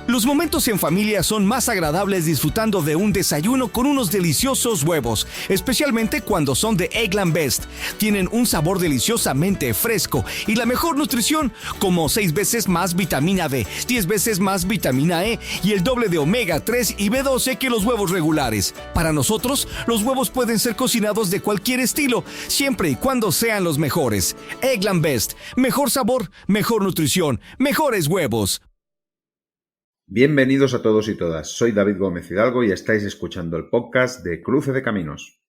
Los momentos en familia son más agradables disfrutando de un desayuno con unos deliciosos huevos, especialmente cuando son de Eggland Best. Tienen un sabor deliciosamente fresco y la mejor nutrición, como 6 veces más vitamina D, 10 veces más vitamina E y el doble de omega 3 y B12 que los huevos regulares. Para nosotros, los huevos pueden ser cocinados de cualquier estilo, siempre y cuando sean los mejores. Eggland Best, mejor sabor, mejor nutrición, mejores huevos. Bienvenidos a todos y todas, soy David Gómez Hidalgo y estáis escuchando el podcast de Cruce de Caminos.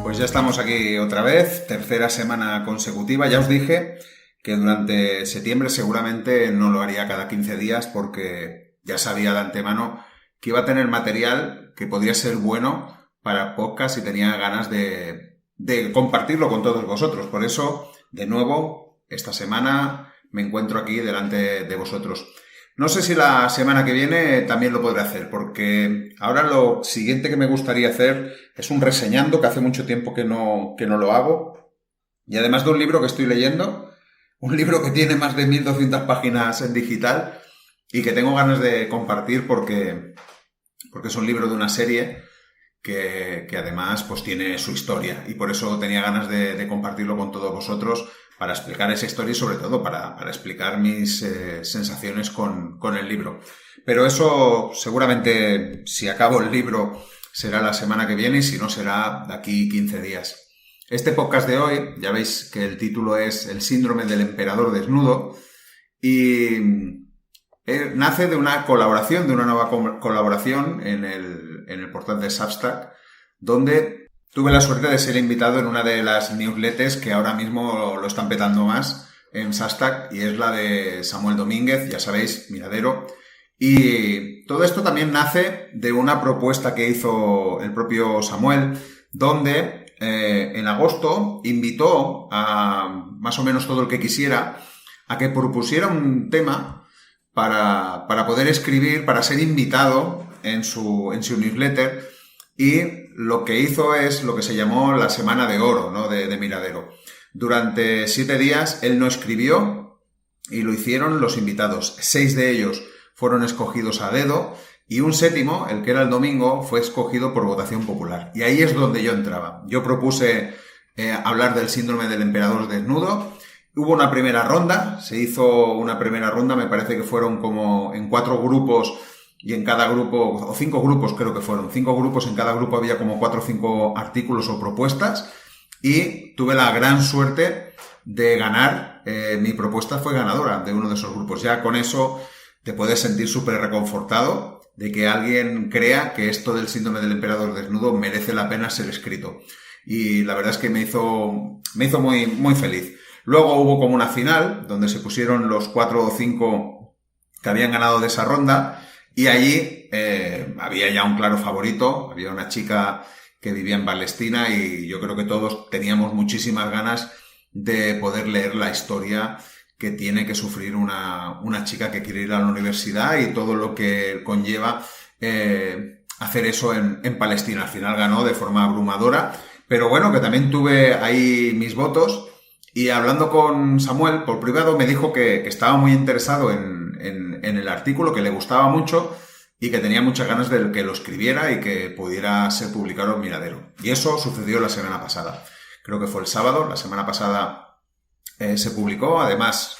Pues ya estamos aquí otra vez, tercera semana consecutiva. Ya os dije que durante septiembre seguramente no lo haría cada 15 días porque ya sabía de antemano que iba a tener material que podría ser bueno para podcast y tenía ganas de compartirlo con todos vosotros. Por eso, de nuevo, esta semana me encuentro aquí delante de vosotros. No sé si la semana que viene también lo podré hacer, porque ahora lo siguiente que me gustaría hacer es un reseñando, que hace mucho tiempo que no lo hago, y además de un libro que estoy leyendo, un libro que tiene más de 1200 páginas en digital y que tengo ganas de compartir porque es un libro de una serie que además pues tiene su historia y por eso tenía ganas de compartirlo con todos vosotros para explicar esa historia y sobre todo para explicar mis sensaciones con el libro. Pero eso seguramente, si acabo el libro, será la semana que viene y si no será de aquí 15 días. Este podcast de hoy, ya veis que el título es El síndrome del emperador desnudo y nace de una colaboración, de una nueva colaboración en el portal de Substack, donde tuve la suerte de ser invitado en una de las newsletters que ahora mismo lo están petando más en Substack y es la de Samuel Domínguez, ya sabéis, Miradero. Y todo esto también nace de una propuesta que hizo el propio Samuel, donde en agosto invitó a más o menos todo el que quisiera a que propusiera un tema para poder escribir, para ser invitado en su newsletter. Y lo que hizo es lo que se llamó la Semana de Oro, ¿no? de Miradero. Durante 7 días él no escribió y lo hicieron los invitados. 6 de ellos fueron escogidos a dedo y un 7º, el que era el domingo, fue escogido por votación popular. Y ahí es donde yo entraba. Yo propuse hablar del síndrome del emperador desnudo. Hubo una primera ronda, se hizo una primera ronda, me parece que fueron como en 4 grupos. Y en cada grupo, o 5 grupos creo que fueron, 5 grupos, en cada grupo había como 4 o 5 artículos o propuestas y tuve la gran suerte de ganar, mi propuesta fue ganadora de uno de esos grupos. Ya con eso te puedes sentir súper reconfortado de que alguien crea que esto del síndrome del emperador desnudo merece la pena ser escrito. Y la verdad es que me hizo muy, muy feliz. Luego hubo como una final donde se pusieron los 4 o 5 que habían ganado de esa ronda. Y allí había ya un claro favorito, había una chica que vivía en Palestina y yo creo que todos teníamos muchísimas ganas de poder leer la historia que tiene que sufrir una chica que quiere ir a la universidad y todo lo que conlleva hacer eso en Palestina. Al final ganó de forma abrumadora, pero bueno, que también tuve ahí mis votos y hablando con Samuel por privado me dijo que estaba muy interesado en el artículo, que le gustaba mucho y que tenía muchas ganas de que lo escribiera y que pudiera ser publicado en Miradero. Y eso sucedió la semana pasada. Creo que fue el sábado, la semana pasada se publicó. Además,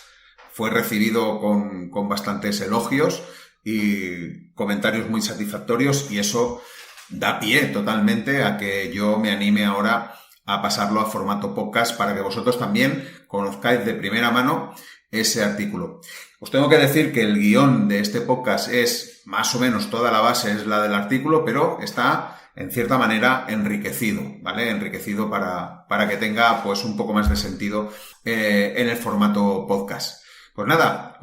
fue recibido con bastantes elogios y comentarios muy satisfactorios y eso da pie totalmente a que yo me anime ahora a pasarlo a formato podcast para que vosotros también conozcáis de primera mano ese artículo. Os tengo que decir que el guión de este podcast es más o menos toda la base es la del artículo, pero está en cierta manera, enriquecido, ¿vale? Enriquecido para que tenga, pues, un poco más de sentido en el formato podcast. Pues nada,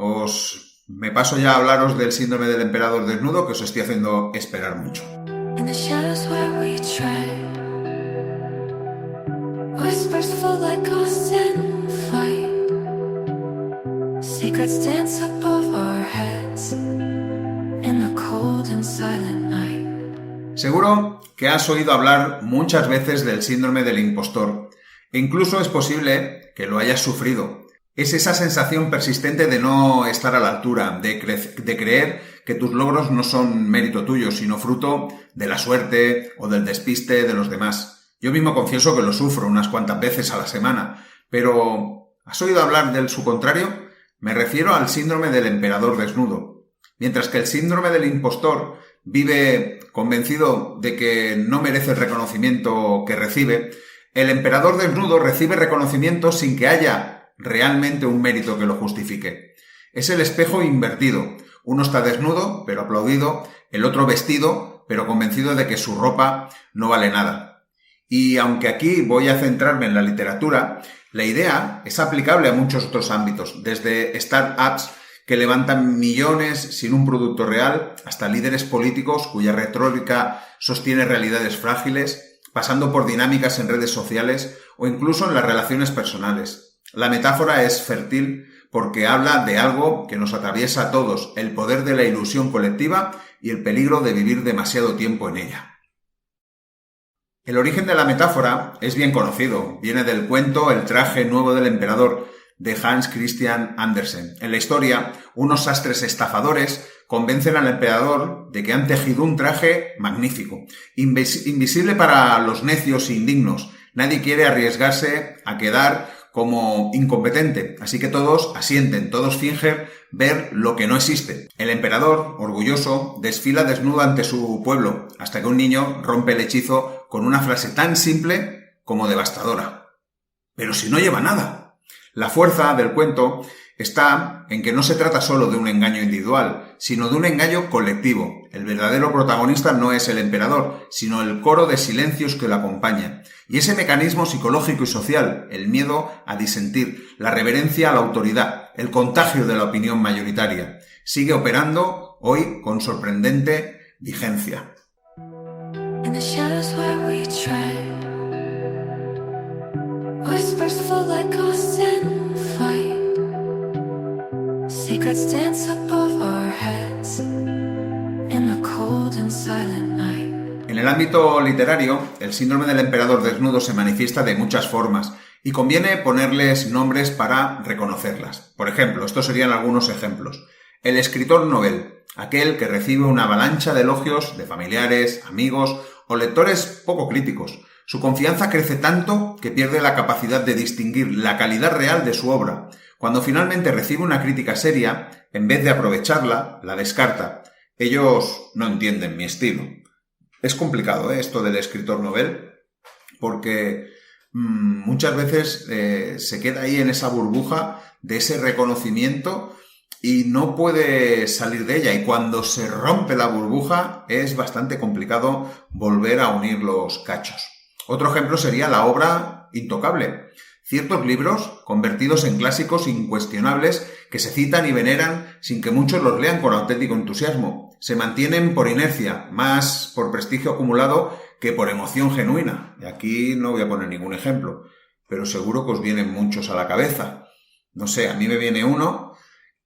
me paso ya a hablaros del síndrome del emperador desnudo, que os estoy haciendo esperar mucho. In the shadows where we tread, whispers fall like ghosts in flight. Secrets dance above our heads in the cold and silent night. Seguro que has oído hablar muchas veces del síndrome del impostor, e incluso es posible que lo hayas sufrido. Es esa sensación persistente de no estar a la altura, de creer que tus logros no son mérito tuyo, sino fruto de la suerte o del despiste de los demás. Yo mismo confieso que lo sufro unas cuantas veces a la semana, pero ¿has oído hablar del su contrario? Me refiero al síndrome del emperador desnudo. Mientras que el síndrome del impostor vive convencido de que no merece el reconocimiento que recibe, el emperador desnudo recibe reconocimiento sin que haya realmente un mérito que lo justifique. Es el espejo invertido. Uno está desnudo, pero aplaudido, el otro vestido, pero convencido de que su ropa no vale nada. Y aunque aquí voy a centrarme en la literatura, la idea es aplicable a muchos otros ámbitos, desde startups que levantan millones sin un producto real, hasta líderes políticos cuya retórica sostiene realidades frágiles, pasando por dinámicas en redes sociales o incluso en las relaciones personales. La metáfora es fértil porque habla de algo que nos atraviesa a todos, el poder de la ilusión colectiva y el peligro de vivir demasiado tiempo en ella. El origen de la metáfora es bien conocido, viene del cuento El traje nuevo del emperador, de Hans Christian Andersen. En la historia, unos sastres estafadores convencen al emperador de que han tejido un traje magnífico, invisible para los necios e indignos. Nadie quiere arriesgarse a quedar como incompetente, así que todos asienten, todos fingen ver lo que no existe. El emperador, orgulloso, desfila desnudo ante su pueblo, hasta que un niño rompe el hechizo con una frase tan simple como devastadora. Pero si no lleva nada. La fuerza del cuento está en que no se trata solo de un engaño individual, sino de un engaño colectivo. El verdadero protagonista no es el emperador, sino el coro de silencios que lo acompaña. Y ese mecanismo psicológico y social, el miedo a disentir, la reverencia a la autoridad, el contagio de la opinión mayoritaria, sigue operando hoy con sorprendente vigencia. In the shadows where we tread, whispers fall like ghosts in flight. Secrets dance above our heads in the cold and silent night. En el ámbito literario, el síndrome del emperador desnudo se manifiesta de muchas formas y conviene ponerles nombres para reconocerlas. Por ejemplo, estos serían algunos ejemplos. El escritor novel, aquel que recibe una avalancha de elogios de familiares, amigos o lectores poco críticos. Su confianza crece tanto que pierde la capacidad de distinguir la calidad real de su obra. Cuando finalmente recibe una crítica seria, en vez de aprovecharla, la descarta. Ellos no entienden mi estilo. Es complicado, esto del escritor novel, porque muchas veces se queda ahí en esa burbuja de ese reconocimiento y no puede salir de ella. Y cuando se rompe la burbuja es bastante complicado volver a unir los cachos. Otro ejemplo sería la obra Intocable. Ciertos libros convertidos en clásicos incuestionables que se citan y veneran sin que muchos los lean con auténtico entusiasmo. Se mantienen por inercia, más por prestigio acumulado que por emoción genuina. Y aquí no voy a poner ningún ejemplo, pero seguro que os vienen muchos a la cabeza. No sé, a mí me viene uno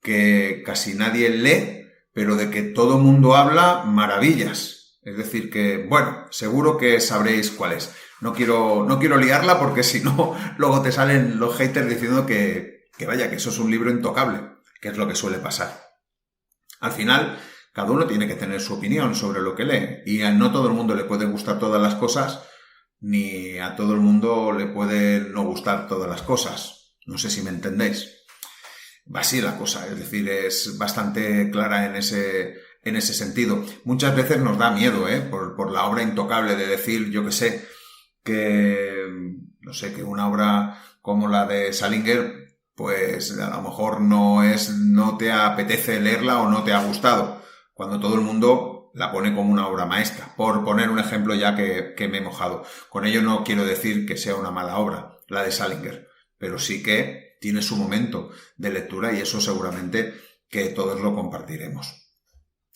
que casi nadie lee, pero de que todo mundo habla maravillas. Es decir que, bueno, seguro que sabréis cuál es. No quiero liarla porque si no, luego te salen los haters diciendo que vaya, que eso es un libro intocable, que es lo que suele pasar. Al final, cada uno tiene que tener su opinión sobre lo que lee y a no todo el mundo le pueden gustar todas las cosas, ni a todo el mundo le pueden no gustar todas las cosas. No sé si me entendéis. Va así la cosa, es decir, es bastante clara en ese sentido. Muchas veces nos da miedo, por la obra intocable de decir, yo qué sé, que una obra como la de Salinger, pues a lo mejor no te apetece leerla o no te ha gustado, cuando todo el mundo la pone como una obra maestra, por poner un ejemplo ya que me he mojado. Con ello no quiero decir que sea una mala obra, la de Salinger, pero sí que tiene su momento de lectura y eso seguramente que todos lo compartiremos.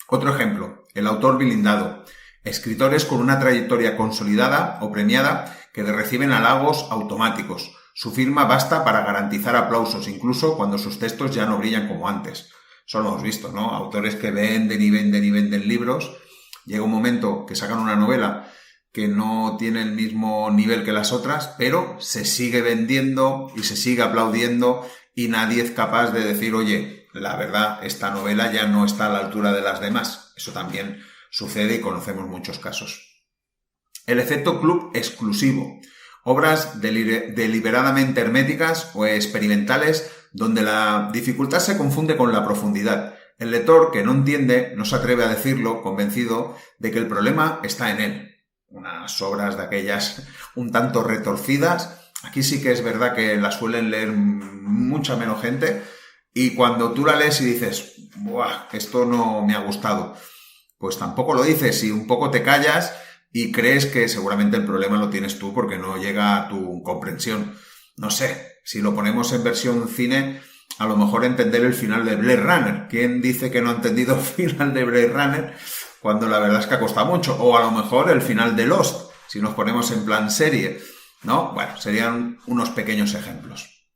Otro ejemplo, el autor bilindado. Escritores con una trayectoria consolidada o premiada que le reciben halagos automáticos. Su firma basta para garantizar aplausos, incluso cuando sus textos ya no brillan como antes. Eso lo hemos visto, ¿no? Autores que venden y venden y venden libros. Llega un momento que sacan una novela que no tiene el mismo nivel que las otras, pero se sigue vendiendo y se sigue aplaudiendo y nadie es capaz de decir, oye, la verdad, esta novela ya no está a la altura de las demás. Eso también sucede y conocemos muchos casos. El efecto club exclusivo. Obras deliberadamente herméticas o experimentales donde la dificultad se confunde con la profundidad. El lector que no entiende no se atreve a decirlo, convencido de que el problema está en él. Unas obras de aquellas un tanto retorcidas. Aquí sí que es verdad que las suelen leer mucha menos gente y cuando tú la lees y dices, ¡buah! Esto no me ha gustado, pues tampoco lo dices y un poco te callas y crees que seguramente el problema lo tienes tú porque no llega a tu comprensión. No sé, si lo ponemos en versión cine, a lo mejor entender el final de Blade Runner. ¿Quién dice que no ha entendido el final de Blade Runner cuando la verdad es que ha costado mucho? O a lo mejor el final de Lost, si nos ponemos en plan serie, ¿no? Bueno, serían unos pequeños ejemplos.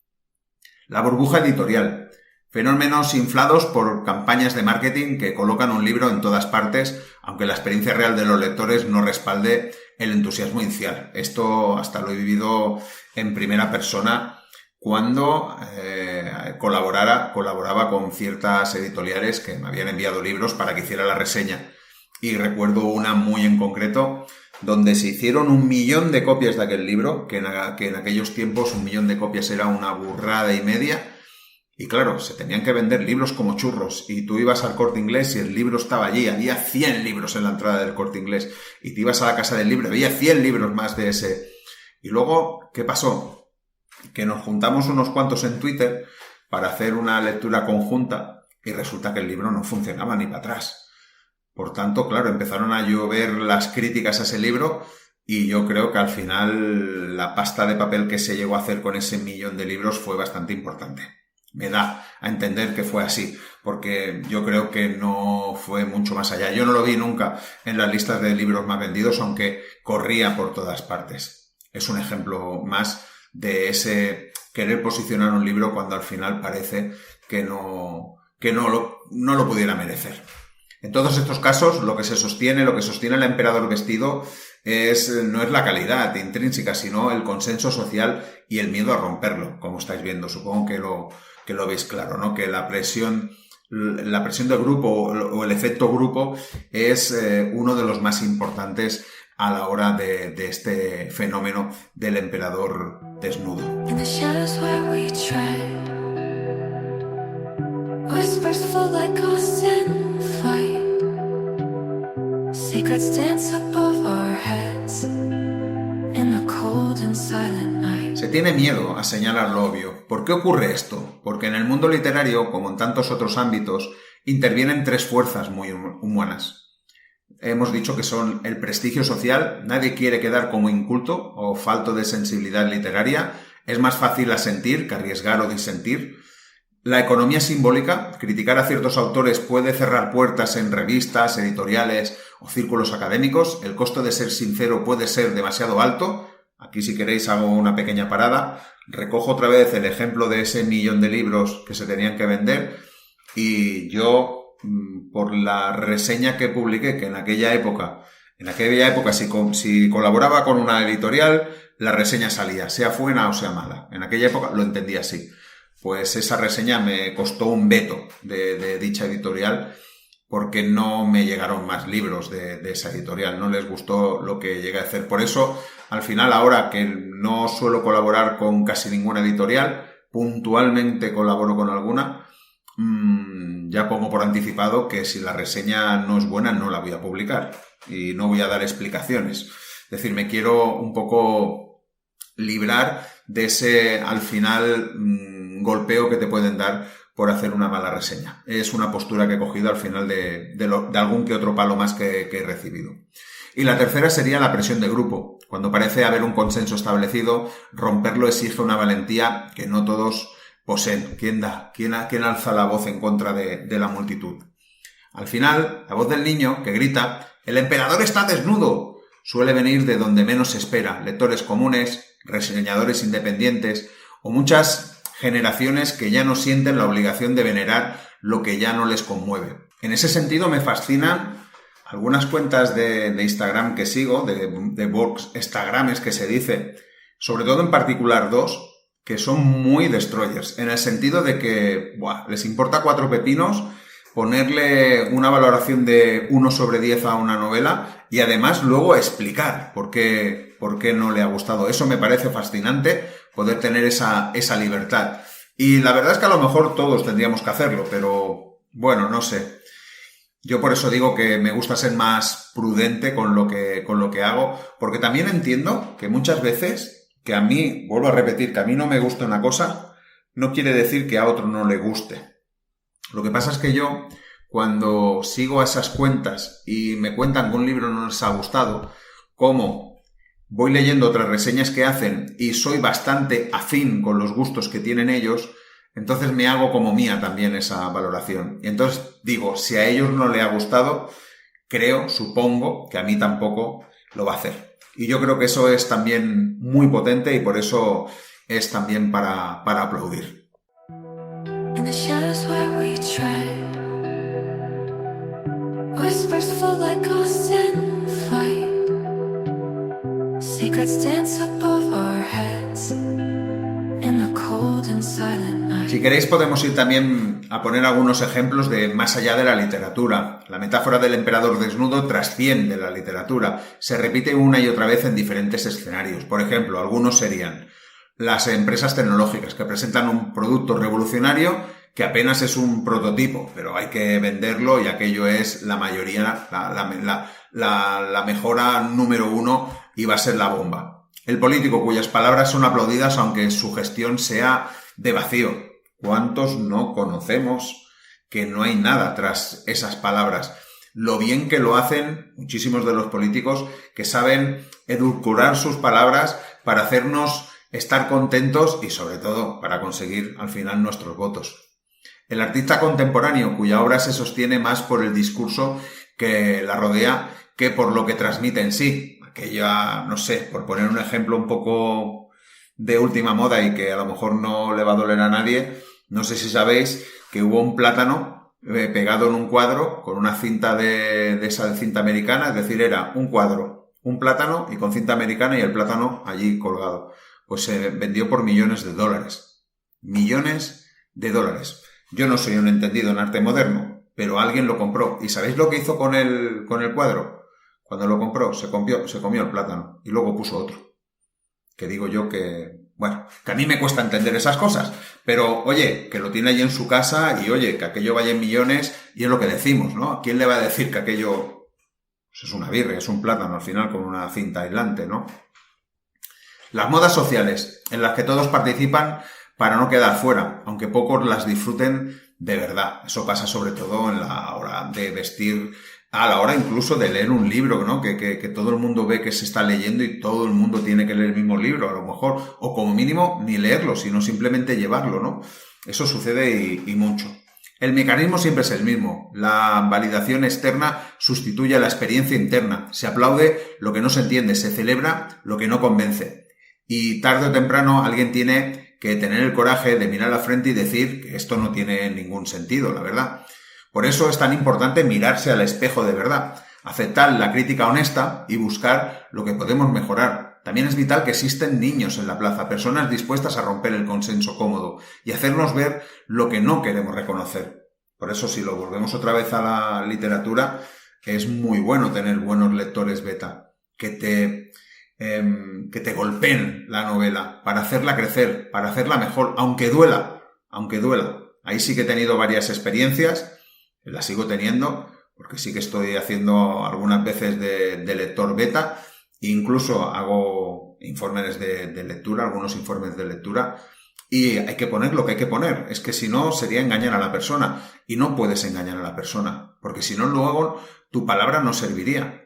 La burbuja editorial. Fenómenos inflados por campañas de marketing que colocan un libro en todas partes, aunque la experiencia real de los lectores no respalde el entusiasmo inicial. Esto hasta lo he vivido en primera persona cuando colaboraba con ciertas editoriales que me habían enviado libros para que hiciera la reseña. Y recuerdo una muy en concreto donde se hicieron 1 millón de copias de aquel libro, que en aquellos tiempos 1 millón de copias era una burrada y media. Y claro, se tenían que vender libros como churros y tú ibas al Corte Inglés y el libro estaba allí, había 100 libros en la entrada del Corte Inglés y te ibas a la casa del libro, había 100 libros más de ese. Y luego, ¿qué pasó? Que nos juntamos unos cuantos en Twitter para hacer una lectura conjunta y resulta que el libro no funcionaba ni para atrás. Por tanto, claro, empezaron a llover las críticas a ese libro y yo creo que al final la pasta de papel que se llegó a hacer con ese 1 millón de libros fue bastante importante. Me da a entender que fue así, porque yo creo que no fue mucho más allá. Yo no lo vi nunca en las listas de libros más vendidos, aunque corría por todas partes. Es un ejemplo más de ese querer posicionar un libro cuando al final parece que no lo pudiera merecer. En todos estos casos, lo que sostiene el emperador vestido no es la calidad intrínseca, sino el consenso social y el miedo a romperlo, como estáis viendo. Supongo que lo veis claro, ¿no? Que la presión del grupo o el efecto grupo es uno de los más importantes a la hora de este fenómeno del emperador desnudo. In the shadows where we tread, whispers flow like ghosts in flight. Secrets dance above our heads in the cold and silent night. Se tiene miedo a señalar lo obvio. ¿Por qué ocurre esto? Porque en el mundo literario, como en tantos otros ámbitos, intervienen 3 fuerzas muy humanas. Hemos dicho que son el prestigio social, nadie quiere quedar como inculto o falto de sensibilidad literaria, es más fácil asentir que arriesgar o disentir. La economía simbólica, criticar a ciertos autores puede cerrar puertas en revistas, editoriales o círculos académicos, el costo de ser sincero puede ser demasiado alto. Aquí si queréis hago una pequeña parada, recojo otra vez el ejemplo de ese 1 millón de libros que se tenían que vender y yo, por la reseña que publiqué, que en aquella época si colaboraba con una editorial, la reseña salía, sea buena o sea mala. En aquella época lo entendía así. Pues esa reseña me costó un veto de dicha editorial porque no me llegaron más libros de esa editorial, no les gustó lo que llegué a hacer. Por eso, al final, ahora que no suelo colaborar con casi ninguna editorial, puntualmente colaboro con alguna, ya pongo por anticipado que si la reseña no es buena no la voy a publicar y no voy a dar explicaciones. Es decir, me quiero un poco librar de ese, al final, golpeo que te pueden dar por hacer una mala reseña. Es una postura que he cogido al final de algún que otro palo más que he recibido. Y la tercera sería la presión de grupo. Cuando parece haber un consenso establecido, romperlo exige una valentía que no todos poseen. ¿Quién da? ¿Quién alza la voz en contra de la multitud? Al final, la voz del niño que grita «¡El emperador está desnudo!» suele venir de donde menos se espera, lectores comunes, reseñadores independientes o muchas generaciones que ya no sienten la obligación de venerar lo que ya no les conmueve. En ese sentido me fascinan algunas cuentas de Instagram que sigo, de Instagrames que se dice, sobre todo en particular dos, que son muy destroyers, en el sentido de que les importa 4 pepinos ponerle una valoración de 1/10 a una novela y además luego explicar por qué no le ha gustado. Eso me parece fascinante, poder tener esa libertad. Y la verdad es que a lo mejor todos tendríamos que hacerlo, pero bueno, no sé. Yo por eso digo que me gusta ser más prudente con lo que hago, porque también entiendo que muchas veces, que a mí, vuelvo a repetir, que a mí no me gusta una cosa, no quiere decir que a otro no le guste. Lo que pasa es que yo, cuando sigo a esas cuentas y me cuentan que un libro no les ha gustado, como voy leyendo otras reseñas que hacen y soy bastante afín con los gustos que tienen ellos, entonces me hago como mía también esa valoración. Y entonces digo, si a ellos no le ha gustado, supongo que a mí tampoco lo va a hacer. Y yo creo que eso es también muy potente y por eso es también para aplaudir. In the shadows where we tread, whispers fall like ghosts in flight. Secrets dance above our heads in the cold and silent night. Si queréis podemos ir también a poner algunos ejemplos de más allá de la literatura. La metáfora del emperador desnudo trasciende la literatura. Se repite una y otra vez en diferentes escenarios. Por ejemplo, algunos serían las empresas tecnológicas que presentan un producto revolucionario que apenas es un prototipo, pero hay que venderlo y aquello es la mayoría, la mejora número 1 y va a ser la bomba. El político cuyas palabras son aplaudidas aunque su gestión sea de vacío. ¿Cuántos no conocemos que no hay nada tras esas palabras? Lo bien que lo hacen muchísimos de los políticos que saben edulcorar sus palabras para hacernos estar contentos y sobre todo para conseguir al final nuestros votos. El artista contemporáneo cuya obra se sostiene más por el discurso que la rodea que por lo que transmite en sí. Aquella, no sé, por poner un ejemplo un poco de última moda y que a lo mejor no le va a doler a nadie, no sé si sabéis que hubo un plátano pegado en un cuadro con una cinta de esa de cinta americana, es decir, era un cuadro, un plátano y con cinta americana y el plátano allí colgado. Pues se vendió por millones de dólares. Millones de dólares. Yo no soy un entendido en arte moderno, pero alguien lo compró. ¿Y sabéis lo que hizo con el cuadro? Cuando lo compró, se comió el plátano y luego puso otro. Que digo yo que, bueno, que a mí me cuesta entender esas cosas, pero oye, que lo tiene allí en su casa y oye, que aquello vaya en millones y es lo que decimos, ¿no? ¿A quién le va a decir que aquello pues es una birria, es un plátano al final con una cinta aislante, ¿no? Las modas sociales, en las que todos participan para no quedar fuera, aunque pocos las disfruten de verdad. Eso pasa sobre todo en la hora de vestir, a la hora incluso de leer un libro, ¿no? Que todo el mundo ve que se está leyendo y todo el mundo tiene que leer el mismo libro, a lo mejor, o como mínimo ni leerlo, sino simplemente llevarlo, ¿no? Eso sucede y mucho. El mecanismo siempre es el mismo. La validación externa sustituye a la experiencia interna. Se aplaude lo que no se entiende, se celebra lo que no convence. Y tarde o temprano alguien tiene que tener el coraje de mirar a la frente y decir que esto no tiene ningún sentido, la verdad. Por eso es tan importante mirarse al espejo de verdad, aceptar la crítica honesta y buscar lo que podemos mejorar. También es vital que existen niños en la plaza, personas dispuestas a romper el consenso cómodo y hacernos ver lo que no queremos reconocer. Por eso, si lo volvemos otra vez a la literatura, es muy bueno tener buenos lectores beta, que te golpeen la novela para hacerla crecer, para hacerla mejor, aunque duela. Ahí sí que he tenido varias experiencias, las sigo teniendo, porque sí que estoy haciendo algunas veces de lector beta, incluso hago informes de lectura, algunos informes de lectura, Y hay que poner lo que hay que poner. Es que si no, sería engañar a la persona. Y no puedes engañar a la persona. Porque si no, luego tu palabra no serviría.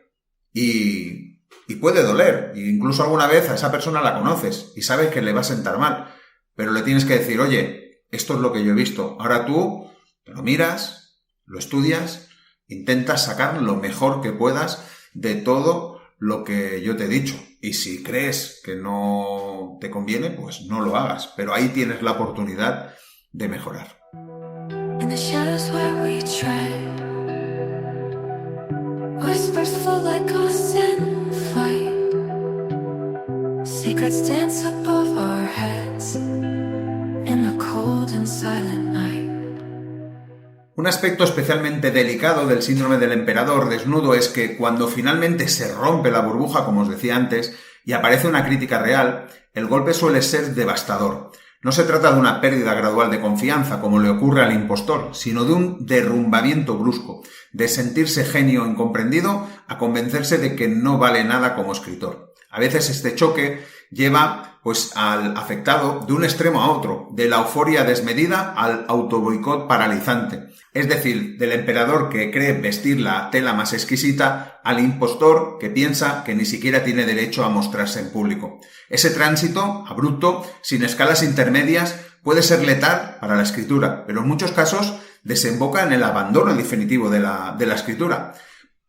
Y puede doler. E incluso alguna vez a esa persona la conoces y sabes que le va a sentar mal. Pero le tienes que decir, oye, esto es lo que yo he visto. Ahora tú te lo miras, lo estudias, intentas sacar lo mejor que puedas de todo lo que yo te he dicho. Y si crees que no te conviene, pues no lo hagas. Pero ahí tienes la oportunidad de mejorar. In the shadows where we tread, whispers flow like ghosts in flight. Secrets dance above our heads in the cold and silent night. Un aspecto especialmente delicado del síndrome del emperador desnudo es que cuando finalmente se rompe la burbuja, como os decía antes, y aparece una crítica real, el golpe suele ser devastador. No se trata de una pérdida gradual de confianza, como le ocurre al impostor, sino de un derrumbamiento brusco, de sentirse genio incomprendido a convencerse de que no vale nada como escritor. A veces este choque lleva al afectado de un extremo a otro, de la euforia desmedida al autoboicot paralizante. Es decir, del emperador que cree vestir la tela más exquisita al impostor que piensa que ni siquiera tiene derecho a mostrarse en público. Ese tránsito, abrupto, sin escalas intermedias, puede ser letal para la escritura, pero en muchos casos desemboca en el abandono definitivo de la escritura.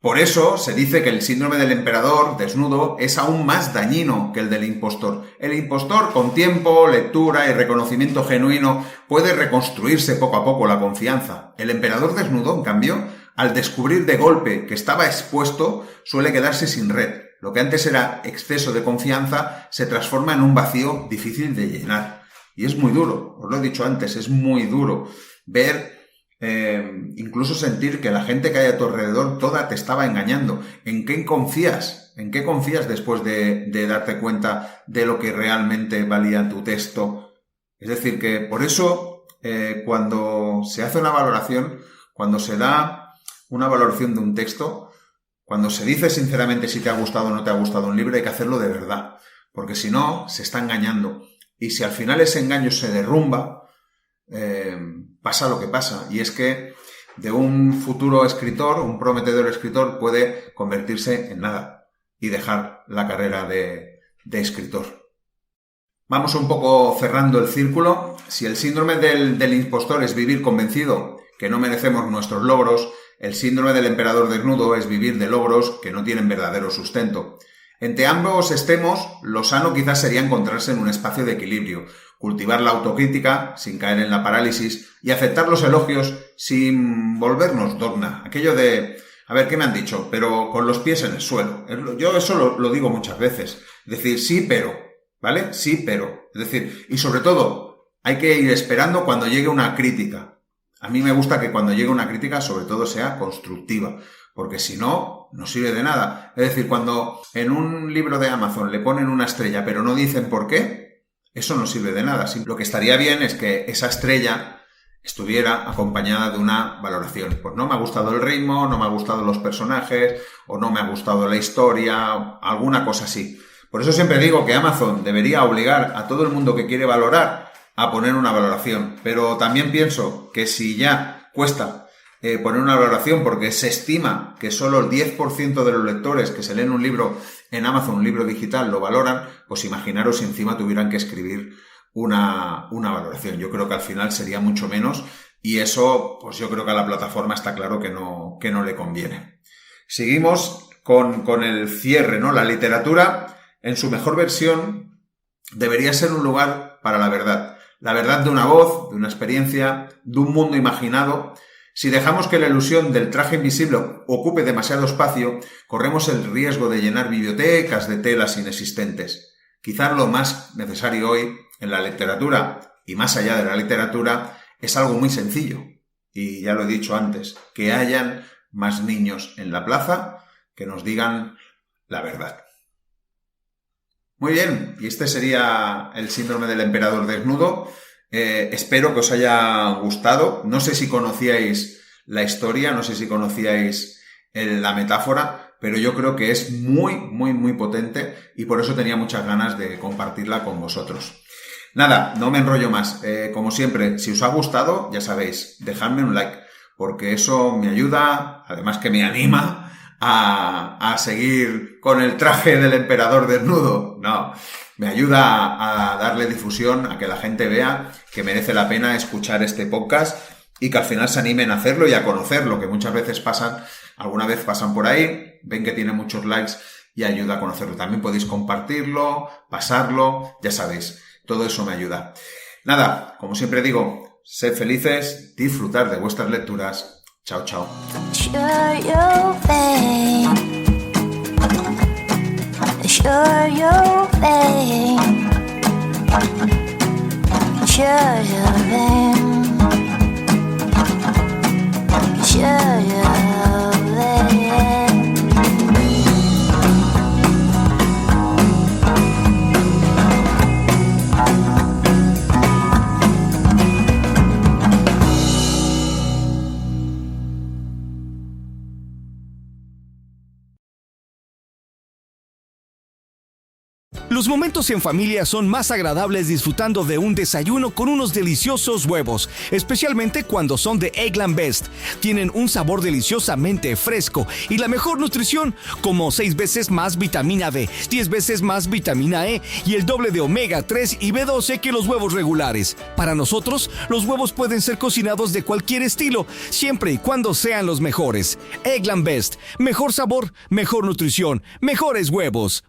Por eso se dice que el síndrome del emperador desnudo es aún más dañino que el del impostor. El impostor, con tiempo, lectura y reconocimiento genuino, puede reconstruirse poco a poco la confianza. El emperador desnudo, en cambio, al descubrir de golpe que estaba expuesto, suele quedarse sin red. Lo que antes era exceso de confianza se transforma en un vacío difícil de llenar. Y es muy duro, os lo he dicho antes, es muy duro ver incluso sentir que la gente que hay a tu alrededor toda te estaba engañando. ¿En qué confías? ¿En qué confías después de darte cuenta de lo que realmente valía tu texto? Es decir, que por eso cuando se hace una valoración, cuando se da una valoración de un texto, cuando se dice sinceramente si te ha gustado o no te ha gustado un libro, hay que hacerlo de verdad, porque si no, se está engañando. Y si al final ese engaño se derrumba, pasa lo que pasa, y es que de un futuro escritor, un prometedor escritor, puede convertirse en nada y dejar la carrera de escritor. Vamos un poco cerrando el círculo. Si el síndrome del impostor es vivir convencido que no merecemos nuestros logros, el síndrome del emperador desnudo es vivir de logros que no tienen verdadero sustento. Entre ambos extremos, lo sano quizás sería encontrarse en un espacio de equilibrio, cultivar la autocrítica sin caer en la parálisis y aceptar los elogios sin volvernos dogma. Aquello de, a ver, ¿qué me han dicho? Pero con los pies en el suelo. Yo eso lo digo muchas veces. Es decir, sí, pero, ¿vale? Sí, pero. Es decir, y sobre todo, hay que ir esperando cuando llegue una crítica. A mí me gusta que cuando llegue una crítica, sobre todo, sea constructiva. Porque si no, no sirve de nada. Es decir, cuando en un libro de Amazon le ponen una estrella pero no dicen por qué, eso no sirve de nada. Lo que estaría bien es que esa estrella estuviera acompañada de una valoración. Pues no me ha gustado el ritmo, no me ha gustado los personajes, o no me ha gustado la historia, alguna cosa así. Por eso siempre digo que Amazon debería obligar a todo el mundo que quiere valorar a poner una valoración. Pero también pienso que si ya cuesta poner una valoración porque se estima que solo el 10% de los lectores que se leen un libro en Amazon, un libro digital, lo valoran, pues imaginaros si encima tuvieran que escribir una valoración. Yo creo que al final sería mucho menos y eso, pues yo creo que a la plataforma está claro que no le conviene. Seguimos con el cierre, ¿no? La literatura, en su mejor versión, debería ser un lugar para la verdad. La verdad de una voz, de una experiencia, de un mundo imaginado. Si dejamos que la ilusión del traje invisible ocupe demasiado espacio, corremos el riesgo de llenar bibliotecas de telas inexistentes. Quizás lo más necesario hoy en la literatura, y más allá de la literatura, es algo muy sencillo. Y ya lo he dicho antes, que hayan más niños en la plaza que nos digan la verdad. Muy bien, y este sería el síndrome del emperador desnudo. Espero que os haya gustado. No sé si conocíais la historia, no sé si conocíais la metáfora, pero yo creo que es muy, muy, muy potente y por eso tenía muchas ganas de compartirla con vosotros. Nada, no me enrollo más. Como siempre, si os ha gustado, ya sabéis, dejadme un like, porque eso me ayuda, además que me anima a seguir con el traje del emperador desnudo. No, me ayuda a darle difusión, a que la gente vea que merece la pena escuchar este podcast y que al final se animen a hacerlo y a conocerlo, que muchas veces alguna vez pasan por ahí, ven que tiene muchos likes y ayuda a conocerlo. También podéis compartirlo, pasarlo, ya sabéis, todo eso me ayuda. Nada, como siempre digo, sed felices, disfrutar de vuestras lecturas. Chao, chao. Sure you'll fade. Sure you'll fade. Sure you'll fade. Sure you'll fade. Los momentos en familia son más agradables disfrutando de un desayuno con unos deliciosos huevos, especialmente cuando son de Eggland Best. Tienen un sabor deliciosamente fresco y la mejor nutrición, como 6 veces más vitamina D, 10 veces más vitamina E y el doble de omega 3 y B12 que los huevos regulares. Para nosotros, los huevos pueden ser cocinados de cualquier estilo, siempre y cuando sean los mejores. Eggland Best, mejor sabor, mejor nutrición, mejores huevos.